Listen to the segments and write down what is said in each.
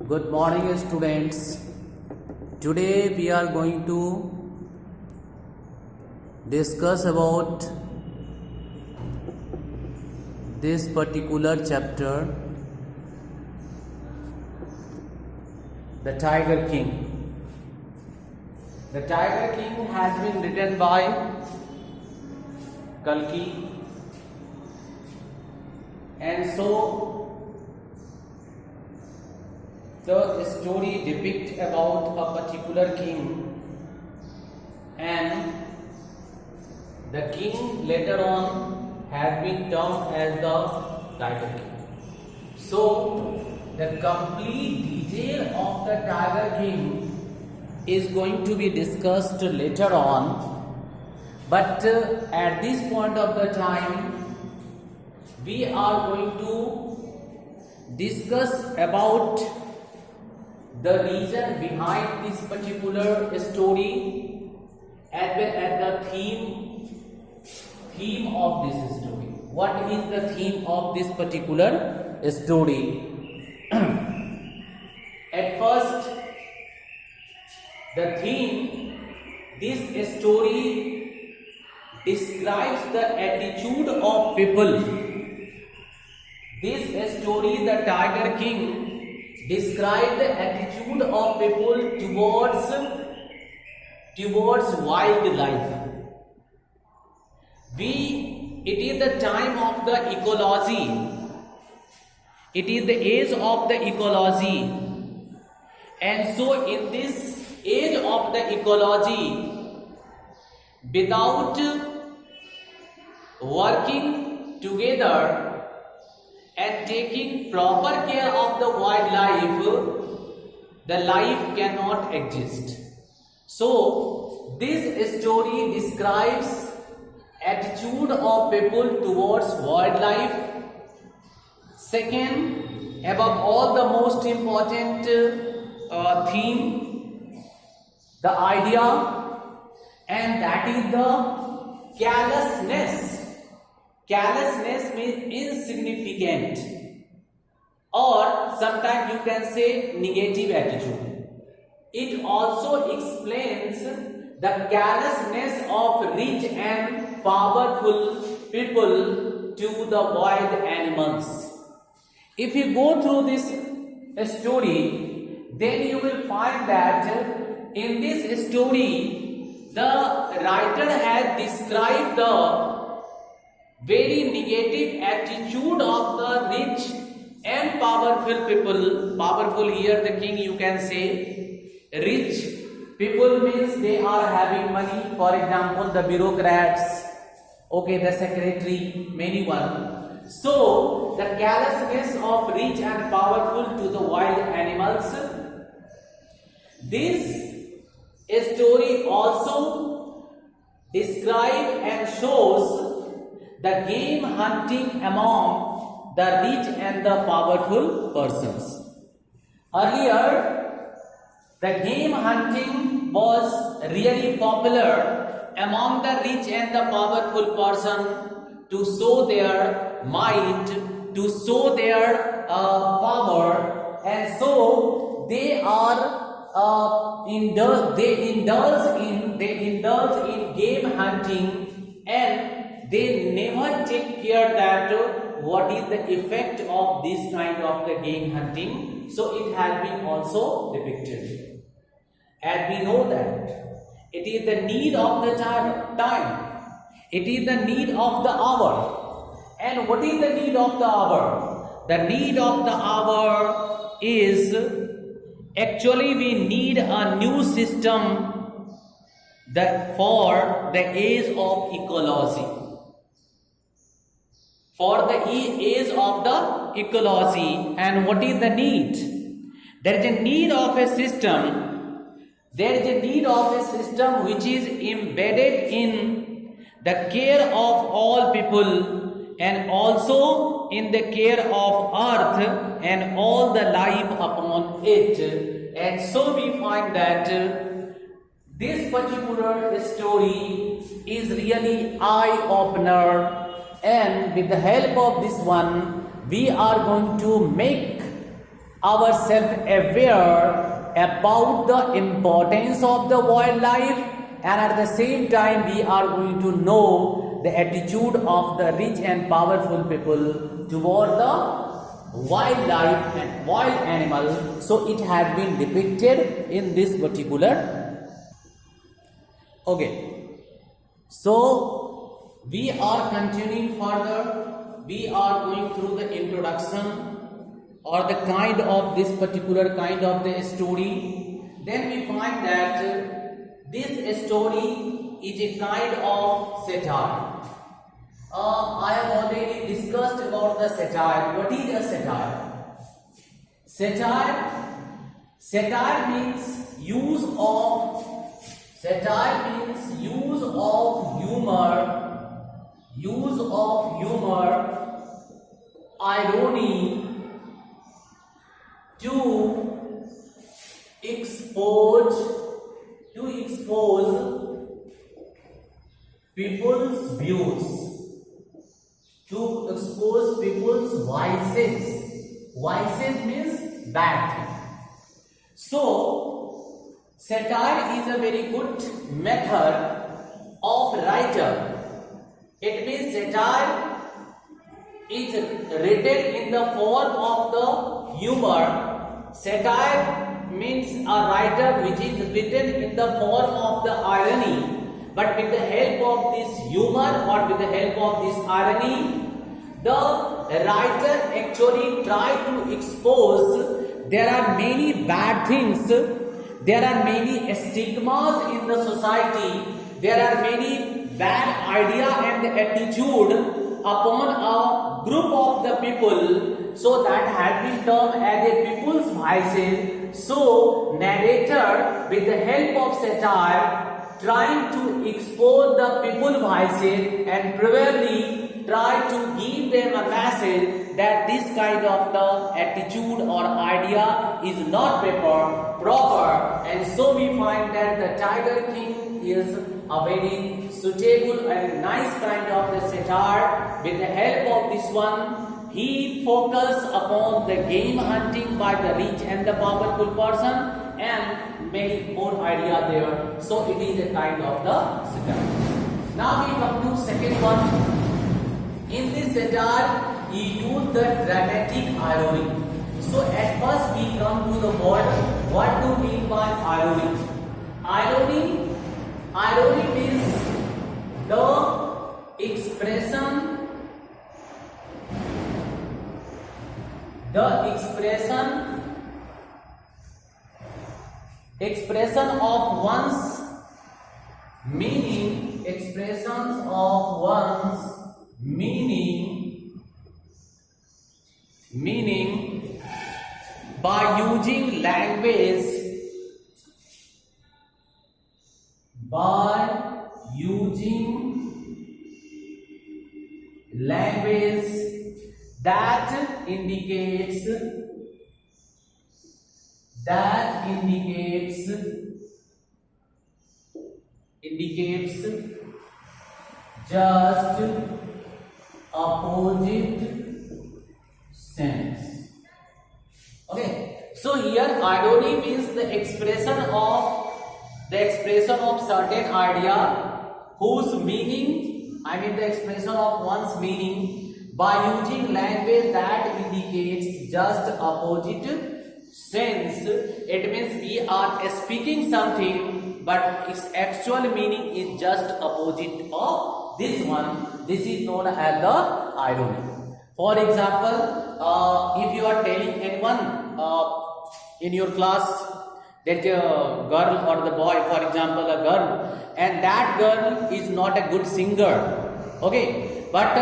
Good morning, students. Today we are going to discuss about this particular chapter, The Tiger King. The Tiger King has been written by Kalki, and so the story depicts about a particular king, and the king later on has been termed as the Tiger King. So the complete detail of the Tiger King is going to be discussed later on, but at this point of the time we are going to discuss about the reason behind this particular story as well as the theme of this story. What is the theme of this particular story? At first, the theme, this story describes the attitude of people. This story, the Tiger King, describe the attitude of people towards wildlife. It is the time of the ecology. It is the age of the ecology, and so in this age of the ecology, without working together and taking proper care of the wildlife, the life cannot exist. So this story describes attitude of people towards wildlife. Second, above all, the most important theme, the idea, and that is the carelessness. Carelessness means insignificant, or sometimes you can say negative attitude. It also explains the carelessness of rich and powerful people to the wild animals. If you go through this story, then you will find that in this story, the writer has described the very negative attitude of the rich and powerful people. Powerful here, the king, you can say. Rich people means they are having money. For example, the bureaucrats, okay, the secretary, many one. So the carelessness of rich and powerful to the wild animals. This story also describes and shows the game hunting among the rich and the powerful persons. Earlier, the game hunting was really popular among the rich and the powerful person to show their might, to show their power, and so they indulge in game hunting, and they never take care that what is the effect of this kind of the game hunting. So it has been also depicted. And we know that it is the need of the time. It is the need of the hour. And what is the need of the hour? The need of the hour is actually we need a new system that for the age of ecology. For the age of the ecology. And what is the need? There is a need of a system. There is a need of a system which is embedded in the care of all people and also in the care of earth and all the life upon it. And so we find that this particular story is really eye-opener. And with the help of this one, we are going to make ourselves aware about the importance of the wildlife, and at the same time we are going to know the attitude of the rich and powerful people toward the wildlife and wild animal. So it has been depicted in this particular. Okay, so we are continuing further. We are going through the introduction or the kind of this particular kind of the story. Then we find that this story is a kind of satire. I have already discussed about the satire. What is a satire? Satire means use of humor, irony to expose people's views, to expose people's vices. Vices means bad thing. So satire is a very good method of writer. It means satire is written in the form of the humor. Satire means a writer which is written in the form of the irony. But with the help of this humor or with the help of this irony, the writer actually try to expose there are many bad things, there are many stigmas in the society, there are many bad idea and attitude upon a group of the people, so that had been termed as a people's vices. So narrator with the help of satire trying to expose the people vices and probably try to give them a message that this kind of the attitude or idea is not proper, and so we find that the Tiger King is a very suitable and nice kind of the satire. With the help of this one, he focus upon the game hunting by the rich and the powerful person and many more idea there. So it is a kind of the satire. Now we come to second one. In this satire, he used the dramatic irony. So at first we come to the word. What do we mean by irony? Irony means the expression of one's meaning, meaning by using language that indicates just opposite sense. Okay, so here irony means the expression of certain idea whose meaning, the expression of one's meaning by using language that indicates just opposite sense. It means we are speaking something but its actual meaning is just opposite of this one. This is known as the irony. For example, if you are telling anyone in your class that a girl or the boy, for example a girl, and that girl is not a good singer, okay, but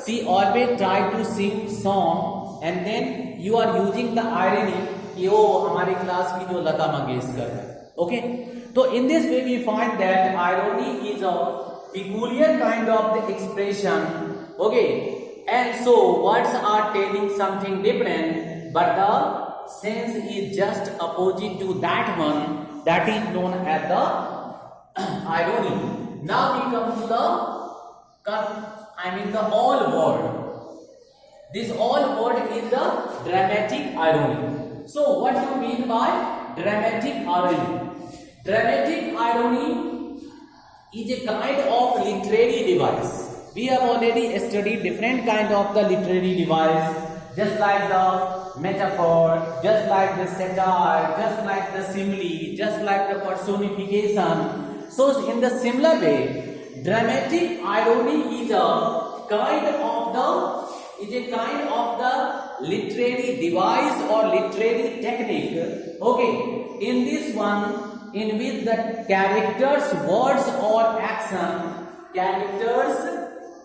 she always try to sing song, and then you are using the irony कि वो हमारी class की जो लता मंगेशकर है, okay. So in this way we find that irony is a peculiar kind of the expression, okay, and so words are telling something different but the sense is just opposite to that one, that is known as the irony. Now we come to the all word. This all word is the dramatic irony. So what do you mean by dramatic irony? Dramatic irony is a kind of literary device. We have already studied different kind of the literary device, just like the metaphor, just like the satire, just like the simile, just like the personification. So in the similar way, dramatic irony is a kind of the literary device or literary technique. Okay, in this one, in which the characters, words or action, characters.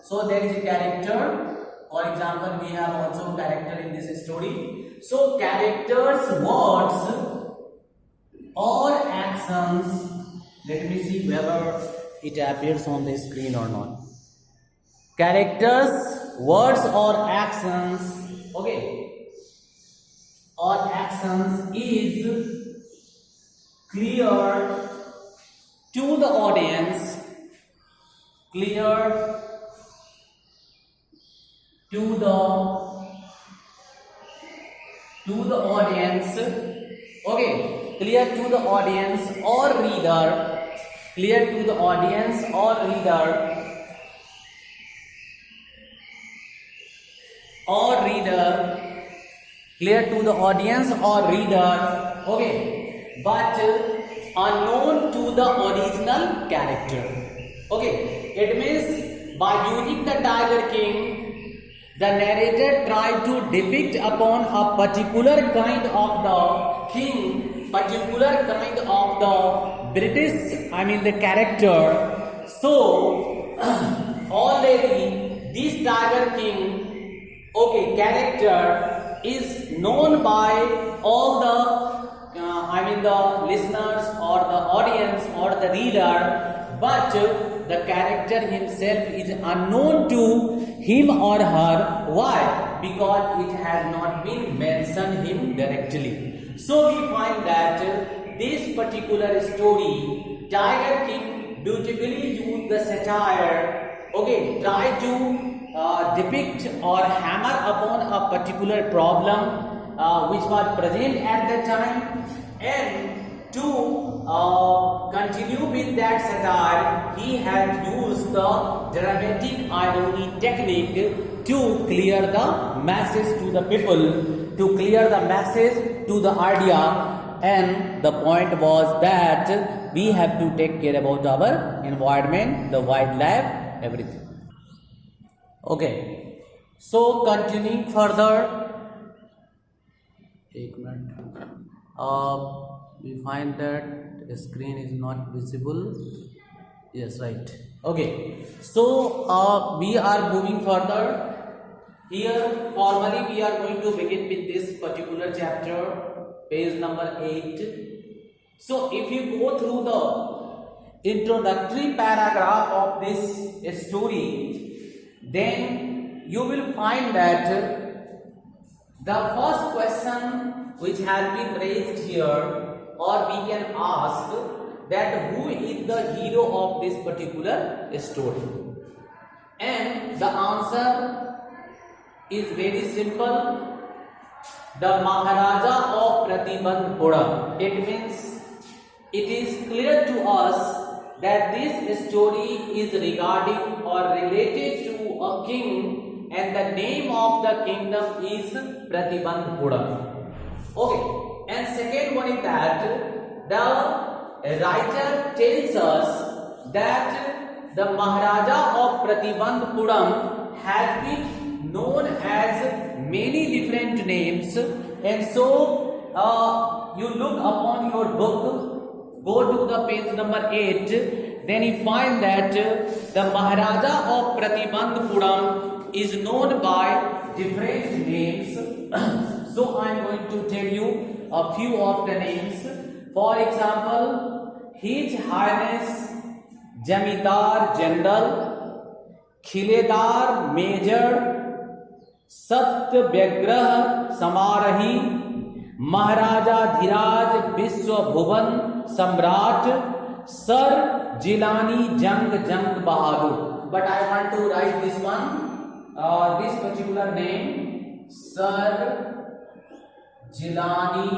So there is a character. For example, we have also character in this story. So characters, words or actions. Let me see whether it appears on the screen or not. Characters, words or actions, okay, or actions is clear to the audience, clear to the audience, okay, clear to the audience or reader, clear to the audience or reader, clear to the audience or reader, okay, but unknown to the original character. Okay, it means by using the Tiger King, the narrator tried to depict upon a particular kind of the king, particular kind of the British, the character. So already this Tiger King, okay, character is known by all the the listeners or the audience or the reader, but the character himself is unknown to him or her. Why? Because it has not been mentioned him directly. So we find that this particular story, Tiger King beautifully used the satire, okay, try to depict or hammer upon a particular problem which was present at that time, and to continue with that satire, he had used the dramatic irony technique to clear the message to the people, to clear the message to the idea, and the point was that we have to take care about our environment, the wildlife, everything. Okay, so continuing further, we find that the screen is not visible. Yes, right. Okay, so we are moving further. Here formally we are going to begin with this particular chapter, page number 8. So if you go through the introductory paragraph of this story, then you will find that the first question which has been raised here, or we can ask that who is the hero of this particular story, and the answer is very simple: the Maharaja of Pratibandhpuram. It means it is clear to us that this story is regarding or related to a king, and the name of the kingdom is Pratibandhpuram. Okay, and second one is that the writer tells us that the Maharaja of Pratibandhpuram has been known as many different names, and so you look upon your book, go to the page number 8, then you find that the Maharaja of Pratibandhpuram is known by different names. So I am going to tell you a few of the names. For example, His Highness Jamidar General, Khiledar Major, Satyavyagrah Samarahi, Maharaja Dhiraj Vishwabhuvan Samrat, Sir Jilani Jang Bahadur. But I want to write this one, this particular name, Sir Jilani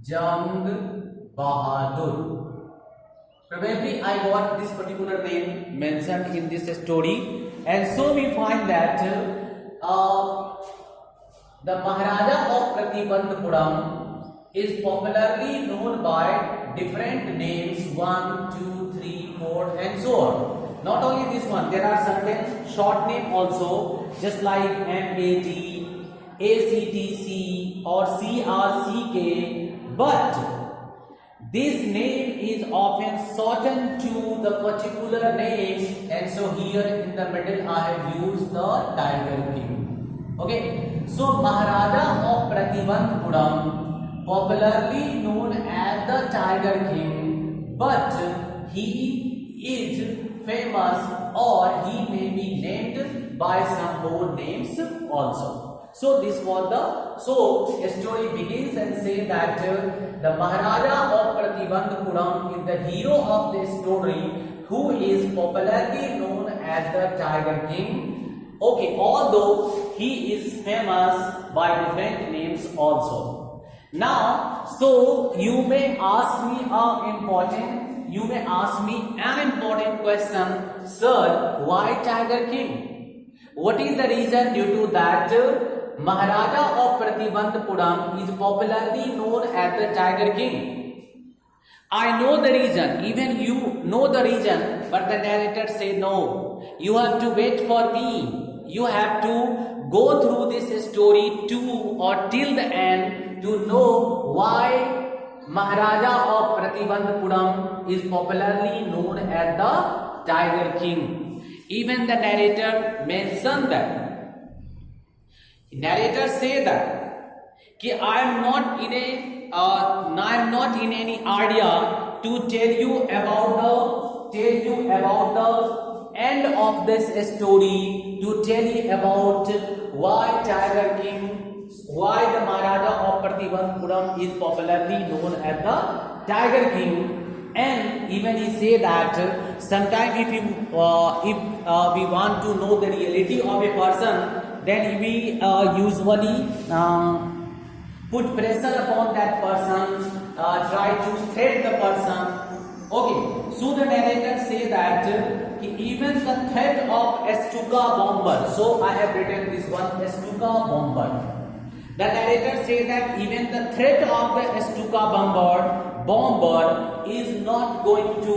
जंग बहादुर. Probably I got this particular name mentioned in this story, and so we find that the Maharaja of Pratibandhupuram is popularly known by different names 1, 2, 3, 4 and so on. Not only this one, there are certain short name also, just like MAT, ACTC or CRCK, but this name is often shortened to the particular name, and so here in the middle I have used the Tiger King. Okay, so Maharaja of Pratibandhupuram, popularly known as the Tiger King, but he is famous or he may be named by some more names also. So this was the story begins and say that the Maharaja of Pratibandhupuram is the hero of this story, who is popularly known as the Tiger King. Okay, although he is famous by different names also. Now, so you may ask me an important question, sir, why Tiger King? What is the reason due to that Maharaja of Pratibandhupuram is popularly known as the Tiger King? I know the reason, even you know the reason, but the narrator say no. You have to wait for me. You have to go through this story to or till the end to know why Maharaja of Pratibandhupuram is popularly known as the Tiger King. Even the narrator mentioned that. Narrator say that I am not in any idea to tell you about the end of this story, to tell you about why Tiger King, why the Maharaja of Pratibandhupuram is popularly known as the Tiger King. And even he say that sometimes if we want to know the reality of a person, then we usually put pressure upon that person, try to threat the person. Okay, so the narrator say that even the threat of Stuka bomber, so I have written this one, Stuka bomber. The narrator say that even the threat of the Stuka bomber is not going to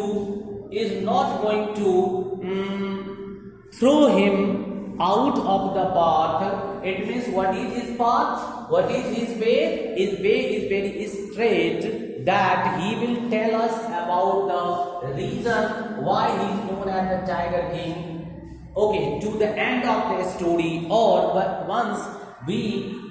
throw him out of the path. It means what is his path? What is his way? His way is very straight, that he will tell us about the reason why he is known as the Tiger King. Okay, to the end of the story, or once we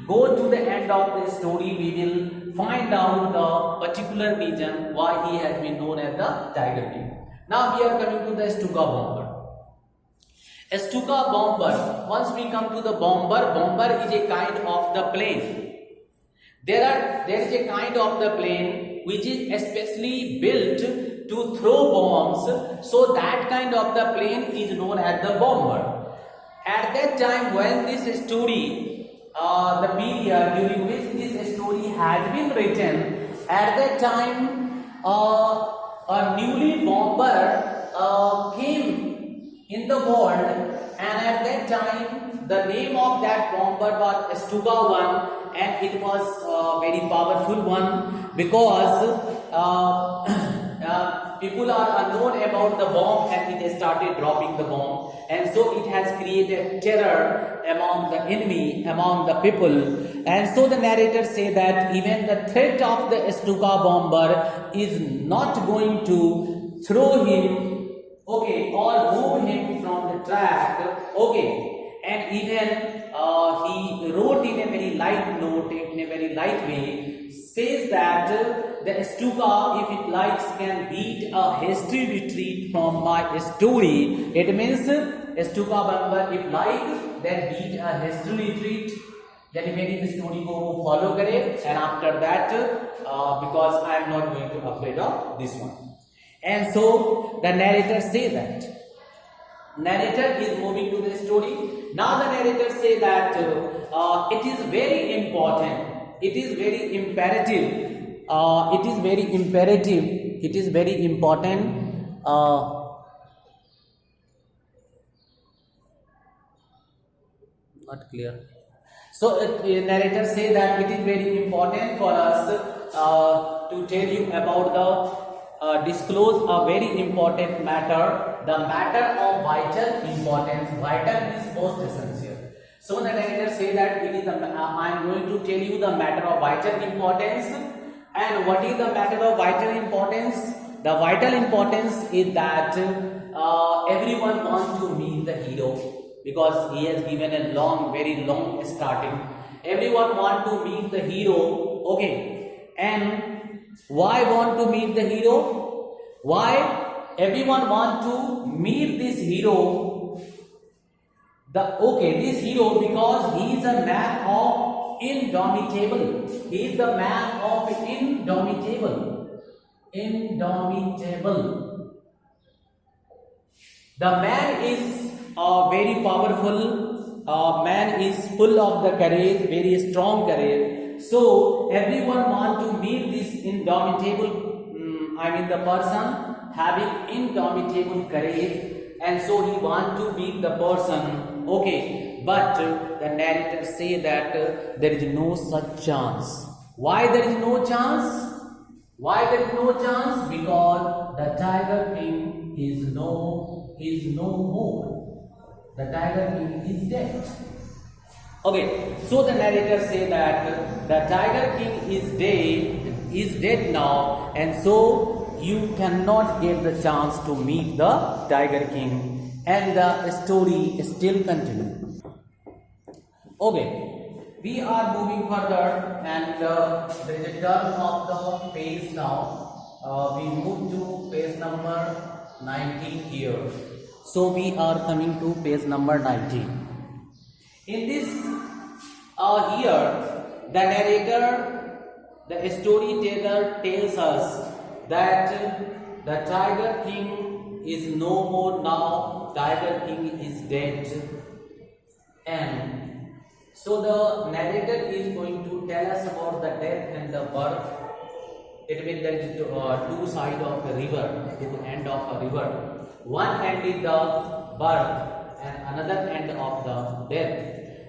go to the end of the story, we will find out the particular reason why he has been known as the Tiger King. Now we are coming to the Stuka bomber. Stuka bomber, once we come to the bomber is a kind of the plane. There is a kind of the plane which is especially built to throw bombs, so that kind of the plane is known as the bomber. At that time when this story, the period during which this story has been written, at that time a newly bomber came in the world, and at that time the name of that bomber was Stuka 1, and it was a very powerful one, because people are unknown about the bomb and it started dropping the bomb, and so it has created terror among the enemy, among the people. And so the narrator say that even the threat of the Stuka bomber is not going to throw him, okay, or move him from the track, okay. And even he wrote in a very light note, in a very light way, says that the Stuka, if it likes, can beat a hasty retreat from my story. It means Stuka bomber, if like, then beat a hasty retreat, यानी मेरी story को वो follow करे, and after that because I am not going to afraid of this one. And so the narrator say that narrator is moving to the story. Now the narrator say that it is very important, it is very imperative, it is very imperative, it is very important, not clear. So narrator say that it is very important for us to tell you about the disclose a very important matter, the matter of vital importance. Vital means most essential. So the narrator say that it is I am going to tell you the matter of vital importance. And what is the matter of vital importance? The vital importance is that everyone wants to meet the hero, because he has given a long, very long starting. Everyone want to meet the hero, okay? And why want to meet the hero? Why everyone want to meet this hero? This hero, because he is a man of indomitable. He is the man of indomitable. Indomitable. The man is very powerful. Man is full of the courage, very strong courage. So everyone want to meet this indomitable, the person having indomitable courage, and so he want to meet the person, okay? But the narrator say that there is no such chance. Why there is no chance? Why there is no chance? Because the Tiger King is no more. The Tiger King is dead. Okay, so the narrator say that the Tiger King is dead now, and so you cannot get the chance to meet the Tiger King, and the story still continues. Okay, we are moving further, and there is a turn of the page now. We move to page number 19 here. So we are coming to page number 19. In this here, the narrator, the storyteller tells us that the Tiger King is no more now. Tiger King is dead, and so the narrator is going to tell us about the death and the birth. It means there is two sides of a river. It is the end of a river. One end is the birth, and another end of the death.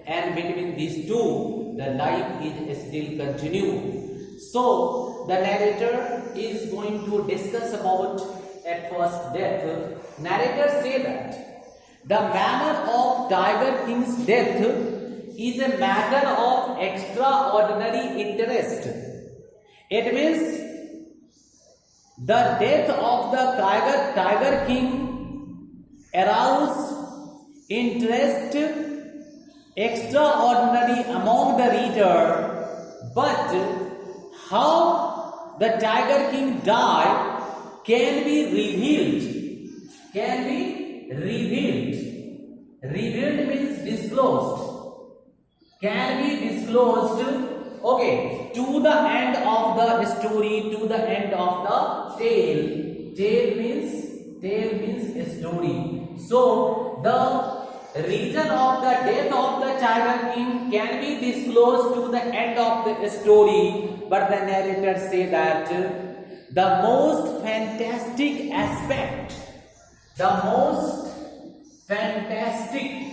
And between these two, the life is still continue. So the narrator is going to discuss about at first death. Narrator say that the manner of Tiger King's death is a matter of extraordinary interest. It means the death of the Tiger King aroused interest extraordinary among the reader, but how the Tiger King died can be revealed. Can be revealed. Revealed means disclosed. Can be disclosed, okay, to the end of the story, to the end of the tale. Tale means a story. So the reason of the death of the Tiger King can be disclosed to the end of the story, but the narrator say that the most fantastic aspect, the most fantastic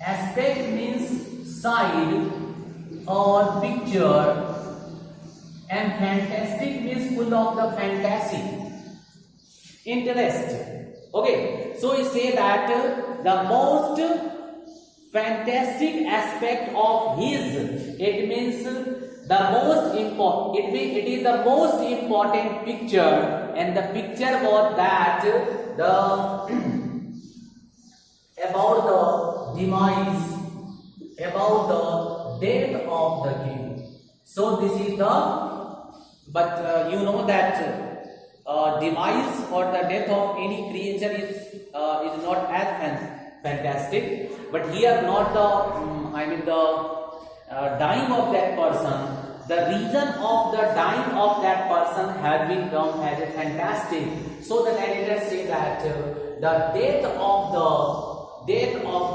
aspect means side or picture, and fantastic means full of the fantasy, interest. Okay, so we say that the most fantastic aspect of his, it means the most important, it is the most important picture, and the picture was that the about the demise, about the death of the king. So this is the, but you know that demise or the death of any creature is not as fantastic, but here not the the dying of that person, the reason of the dying of that person has been termed as a fantastic. So the narrator say that the death of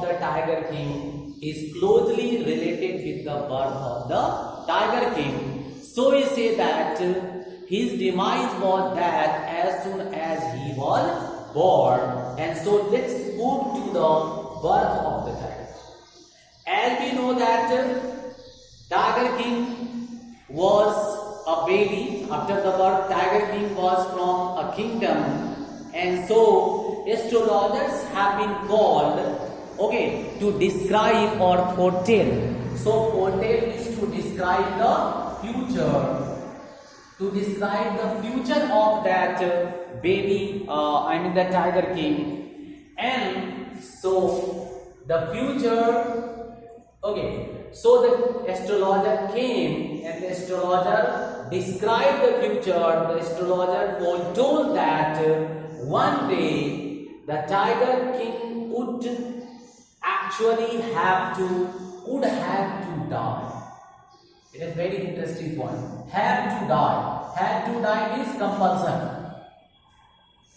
the Tiger King is closely related with the birth of the Tiger King. So he say that his demise was that as soon as he was born. And so let's move to the birth of the tiger. As we know that Tiger King was a baby. After the birth, Tiger King was from a kingdom, and so astrologers have been called, okay, to describe or foretell. So foretell is to describe the future. To describe the future of that baby, the Tiger King. And so the future, okay, so the astrologer came and the astrologer described the future. The astrologer foretold that one day the Tiger King would actually have to die. It is very interesting point. Have to die. Have to die means compulsion.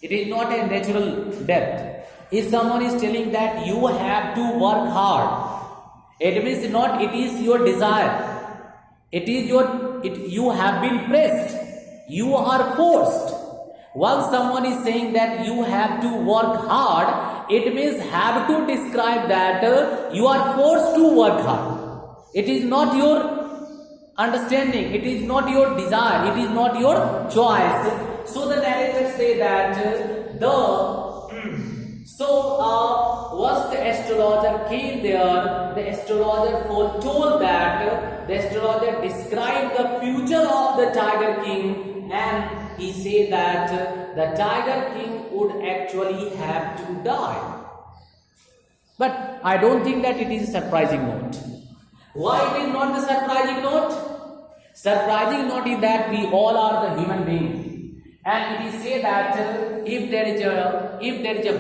It is not a natural death. If someone is telling that you have to work hard, it means not. It is your desire. It is you have been pressed. You are forced. Once someone is saying that you have to work hard, it means have to describe that you are forced to work hard. It is not your understanding, it is not your desire, it is not your choice. So the narrator say that once the astrologer came there, the astrologer foretold that, the astrologer described the future of the Tiger King, and he said that the Tiger King would actually have to die. But I don't think that it is a surprising note. Why it is not the surprising note? Surprising note is that we all are the human being, and it is say that if there is a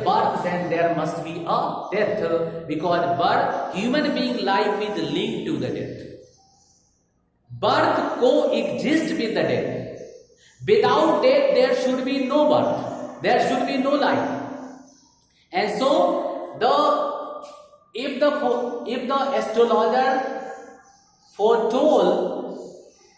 birth, then there must be a death, because birth, human being life is linked to the death. Birth coexists with the death. Without death, there should be no birth. There should be no life. And so if the astrologer foretold,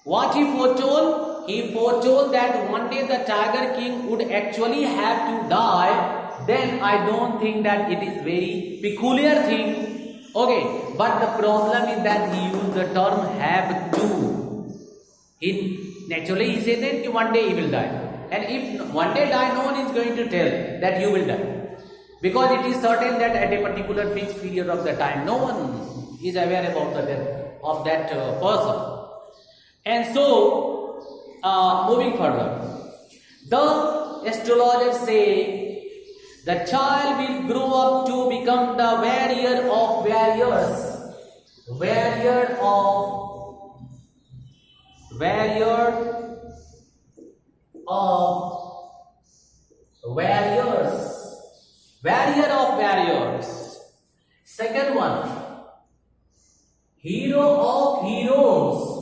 what he foretold? He foretold that one day the Tiger King would actually have to die. Then I don't think that it is very peculiar thing. Okay, but the problem is that he used the term have to. Naturally he said that one day he will die. And if one day die, no one is going to tell that you will die. Because it is certain that at a particular fixed period of the time, no one is aware about the death of that person. And so, moving further, the astrologers say the child will grow up to become the warrior of warriors, warrior of warriors. Second one, hero of heroes.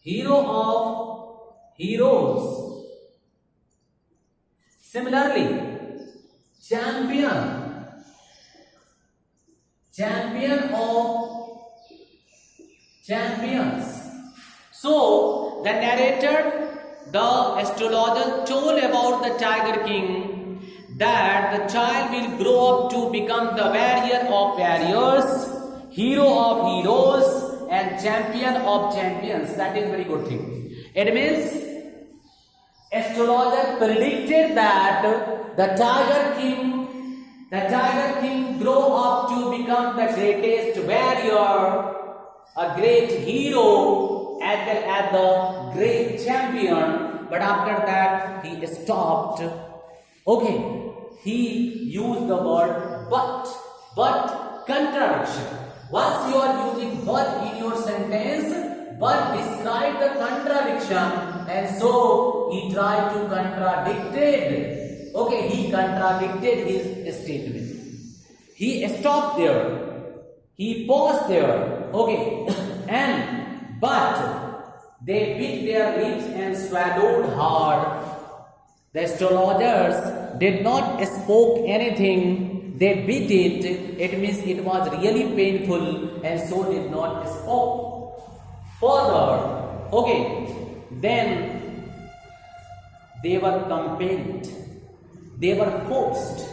Hero of heroes. Similarly, champion of champions. So the narrator, the astrologer, told about the Tiger King that the child will grow up to become the warrior of warriors, hero of heroes, and champion of champions. That is very good thing. It means astrologer predicted that the Tiger King grow up to become the greatest warrior, a great hero, as well as the great champion. But after that he stopped. Okay, he used the word but contradiction. Once you are using but in your sentence, but describe the contradiction, and so he tried to contradict it. Okay, he contradicted his statement. He stopped there. He paused there. Okay, and but they bit their lips and swallowed hard. The astrologers did not spoke anything. They bit it. It means it was really painful, and so did not spoke. Further, okay, then they were compelled. They were forced.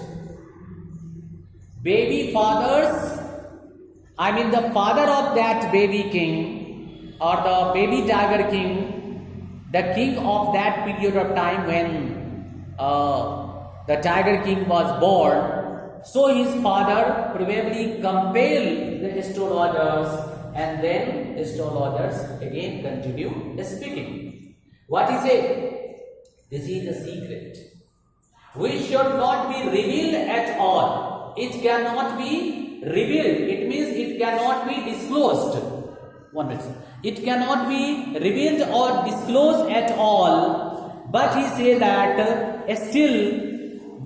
Baby fathers, I mean the father of that baby king or the baby tiger king, the king of that period of time when the tiger king was born, so his father probably compelled the astrologers, and then astrologers again continue speaking. What he said? This is the secret. We should not be revealed at all. It cannot be revealed. It means it cannot be disclosed. 1 minute. It cannot be revealed or disclosed at all. But he said that still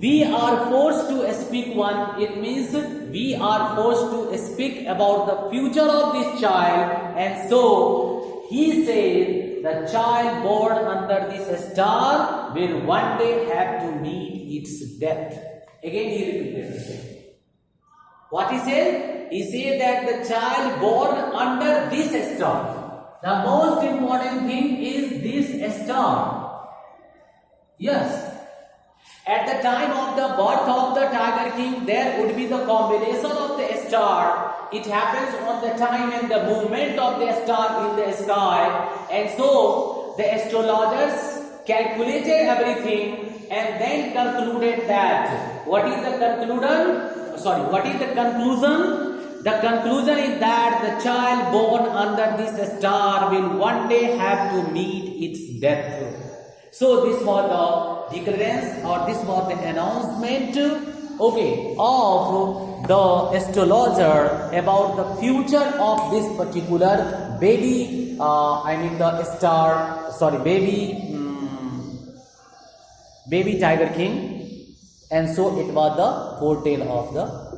we are forced to speak one. It means we are forced to speak about the future of this child. And so he said the child born under this star will one day have to meet its death. Again he repeated the same. What he said? He said that the child born under this star. The most important thing is this star. Yes. At the time of the birth of the tiger king, there would be the combination of the star. It happens on the time and the movement of the star in the sky. And so the astrologers calculated everything and then concluded that what is the conclusion? What is the conclusion? The conclusion is that the child born under this star will one day have to meet its death. So this was the declarance, or this was the announcement, okay, of the astrologer about the future of this particular baby, baby tiger king. And so it was the foretale of the